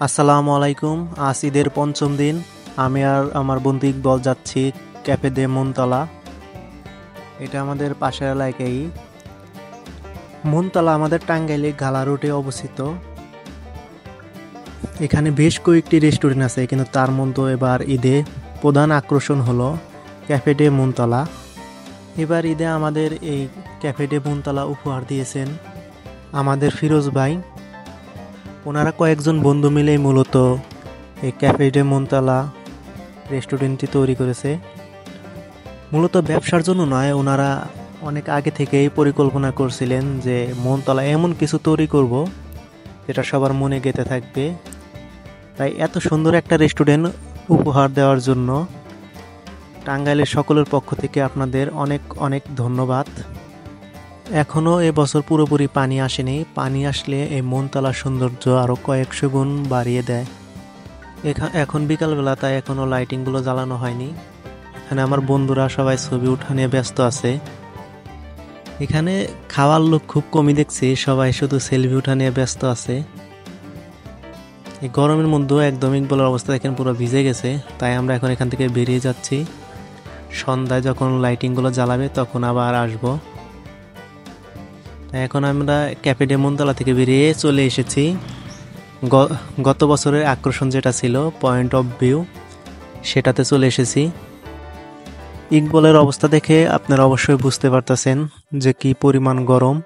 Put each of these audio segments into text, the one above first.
আসসালামু আলাইকুম। আজ ঈদের পঞ্চম দিন। আমি আর আমার বন্ধু ইকবল যাচ্ছি ক্যাফে দে মনতলা। এটা আমাদের পাশের এলাকায়। মনতলা আমাদের টাঙ্গাইলে গালা রোডে অবস্থিত। এখানে বেশ কয়েকটি রেস্টুরেন্ট আছে, কিন্তু তার মধ্যে এবার ঈদে প্রধান আকর্ষণ হলো ক্যাফে ডে মনতলা। এবার ঈদে আমাদের এই ক্যাফে ডে মনতলা উপহার দিয়েছেন আমাদের ফিরোজ ভাই। ওনারা কয়েকজন বন্ধু মিলেই মূলত এই ক্যাফে ডে মনতলা রেস্টুরেন্টটি তৈরি করেছে। মূলত ব্যবসার জন্য নয়, ওনারা অনেক আগে থেকেই পরিকল্পনা করছিলেন যে মনতলা এমন কিছু তৈরি করব যেটা সবার মনে গেঁথে থাকবে। তাই এত সুন্দর একটা রেস্টুরেন্ট উপহার দেওয়ার জন্য টাঙ্গাইলের সকলের পক্ষ থেকে আপনাদের অনেক অনেক ধন্যবাদ। এখনও এবছর পুরোপুরি পানি আসেনি। পানি আসলে এই মনতলার সৌন্দর্য আরও কয়েকশো গুণ বাড়িয়ে দেয়। এখন বিকালবেলা, তাই এখনও লাইটিংগুলো জ্বালানো হয়নি। এখানে আমার বন্ধুরা সবাই ছবি উঠা নিয়ে ব্যস্ত আছে। এখানে খাওয়ার লোক খুব কমই দেখছি, সবাই শুধু সেলফি উঠা নিয়ে ব্যস্ত আছে। এই গরমের মধ্যেও একদম ইকবালের অবস্থা দেখেন পুরো ভিজে গেছে। তাই আমরা এখন এখান থেকে বেরিয়ে যাচ্ছি। সন্ধ্যায় যখন লাইটিংগুলো জ্বালাবে তখন আবার আসবো। এখন আমরা ক্যাফে ডে মনতলা থেকে বেরিয়ে চলে এসেছি গত বছরের আকর্ষণ যেটা ছিল পয়েন্ট অফ ভিউ, সেটাতে চলে এসেছি। ইকবালের অবস্থা দেখে আপনারা অবশ্যই বুঝতে পারতেছেন যে কি পরিমাণ গরম।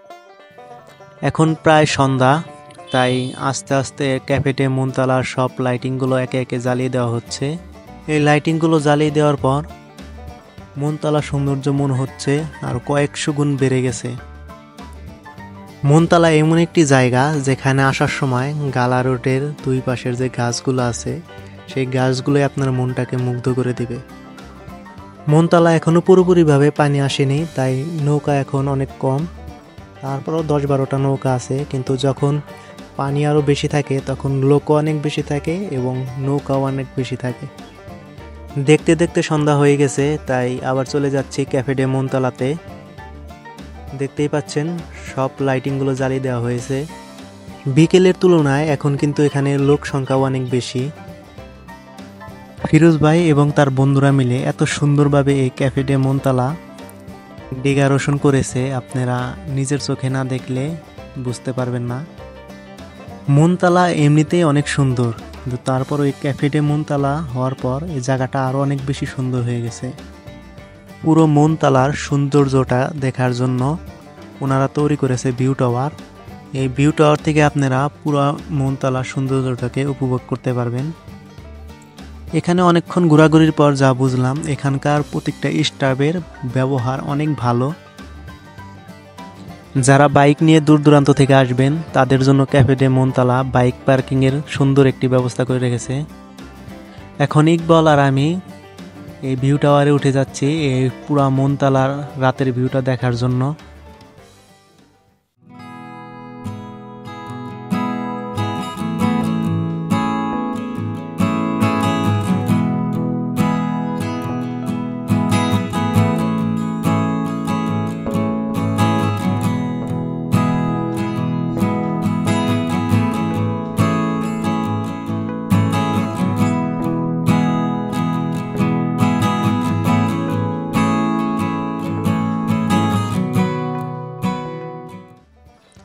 এখন প্রায় সন্ধ্যা, তাই আস্তে আস্তে ক্যাফে ডে মনতলার সব লাইটিংগুলো একে একে জ্বালিয়ে দেওয়া হচ্ছে। এই লাইটিংগুলো জ্বালিয়ে দেওয়ার পর মনতলার সৌন্দর্য মনে হচ্ছে আর কয়েকশো গুণ বেড়ে গেছে। মনতলা এমন একটি জায়গা যেখানে আসার সময় গালা রোডের দুই পাশের যে গাছগুলো আছে সেই গাছগুলোই আপনার মনটাকে মুগ্ধ করে দিবে। মনতলা এখনও পুরোপুরিভাবে পানি আসেনি, তাই নৌকা এখন অনেক কম। তারপরেও 10-12টা নৌকা আছে, কিন্তু যখন পানি আরও বেশি থাকে তখন লোকও অনেক বেশি থাকে এবং নৌকাও অনেক বেশি থাকে। দেখতে দেখতে সন্ধ্যা হয়ে গেছে, তাই আবার চলে যাচ্ছি ক্যাফে ডে মনতলাতে। দেখতেই পাচ্ছেন সব লাইটিংগুলো জ্বালিয়ে দেওয়া হয়েছে। বিকেলের তুলনায় এখন কিন্তু এখানে লোক সংখ্যাও অনেক বেশি। ফিরোজ ভাই এবং তার বন্ধুরা মিলে এত সুন্দরভাবে এই ক্যাফে ডে মনতলা ডেকোরেশন করেছে, আপনারা নিজের চোখে না দেখলে বুঝতে পারবেন না। মনতলা এমনিতেই অনেক সুন্দর, কিন্তু তারপর ওই ক্যাফে ডে মনতলা হওয়ার পর এই জায়গাটা আরও অনেক বেশি সুন্দর হয়ে গেছে। পুরো মনতলার সৌন্দর্যটা দেখার জন্য ওনারা তৈরি করেছে ভিউ টাওয়ার। এই ভিউ টাওয়ার থেকে আপনারা পুরো মনতলার সৌন্দর্যটাকে উপভোগ করতে পারবেন। এখানে অনেকক্ষণ ঘোরাঘুরির পর যা বুঝলাম, এখানকার প্রত্যেকটা স্টাফের ব্যবহার অনেক ভালো। যারা বাইক নিয়ে দূর দূরান্ত থেকে আসবেন তাদের জন্য ক্যাফে ডে মনতলা বাইক পার্কিংয়ের সুন্দর একটি ব্যবস্থা করে রেখেছে। এখন ইকবাল আর আমি এই ভিউ টাওয়ারে উঠে যাচ্ছি এই পুরা মনতলার রাতের ভিউটা দেখার জন্য।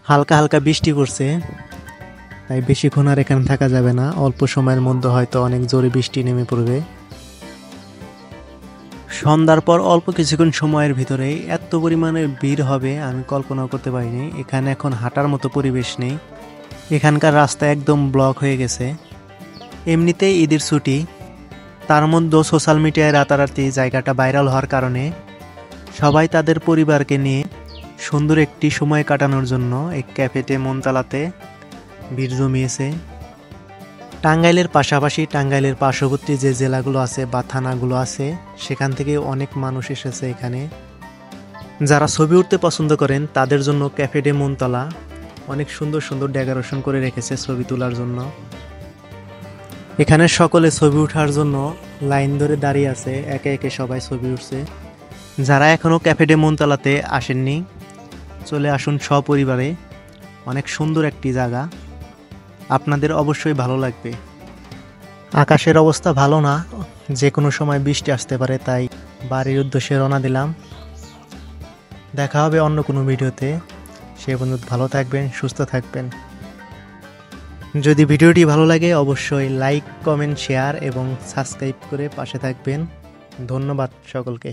হালকা হালকা বৃষ্টি পড়ছে, তাই বেশিক্ষণ আর এখানে থাকা যাবে না। অল্প সময়ের মধ্যে হয়তো অনেক জোরে বৃষ্টি নেমে পড়বে। সন্ধ্যার পর অল্প কিছুক্ষণ সময়ের ভিতরেই এত পরিমাণে ভিড় হবে আমি কল্পনাও করতে পারিনি। এখানে এখন হাঁটার মতো পরিবেশ নেই, এখানকার রাস্তা একদম ব্লক হয়ে গেছে। এমনিতেই ঈদের ছুটি, তার মধ্যেও সোশ্যাল মিডিয়ায় রাতারাতি জায়গাটা ভাইরাল হওয়ার কারণে সবাই তাদের পরিবারকে নিয়ে সুন্দর একটি সময় কাটানোর জন্য এই ক্যাফে ডে মনতলাতে ভিড় জমিয়েছে। টাঙ্গাইলের পাশাপাশি টাঙ্গাইলের পার্শ্ববর্তী যে জেলাগুলো আছে বা থানাগুলো আছে সেখান থেকে অনেক মানুষ এসেছে এখানে। যারা ছবি উঠতে পছন্দ করেন তাদের জন্য ক্যাফে ডে মনতলা অনেক সুন্দর সুন্দর ডেকোরেশন করে রেখেছে ছবি তোলার জন্য। এখানে সকলে ছবি ওঠার জন্য লাইন ধরে দাঁড়িয়ে আছে, একে একে সবাই ছবি উঠছে। যারা এখনও ক্যাফে ডে মনতলাতে আসেননি চলে আসুন সপরিবারে, অনেক সুন্দর একটি জায়গা। আপনাদের অবশ্যই ভালো লাগবে। আকাশের অবস্থা ভালো না, যে কোনো সময় বৃষ্টি আসতে পারে, তাই বাড়ির উদ্দেশ্যে রওনা দিলাম। দেখা হবে অন্য কোনো ভিডিওতে। সে পর্যন্ত ভালো থাকবেন, সুস্থ থাকবেন। যদি ভিডিওটি ভালো লাগে অবশ্যই লাইক, কমেন্ট, শেয়ার এবং সাবস্ক্রাইব করে পাশে থাকবেন। ধন্যবাদ সকলকে।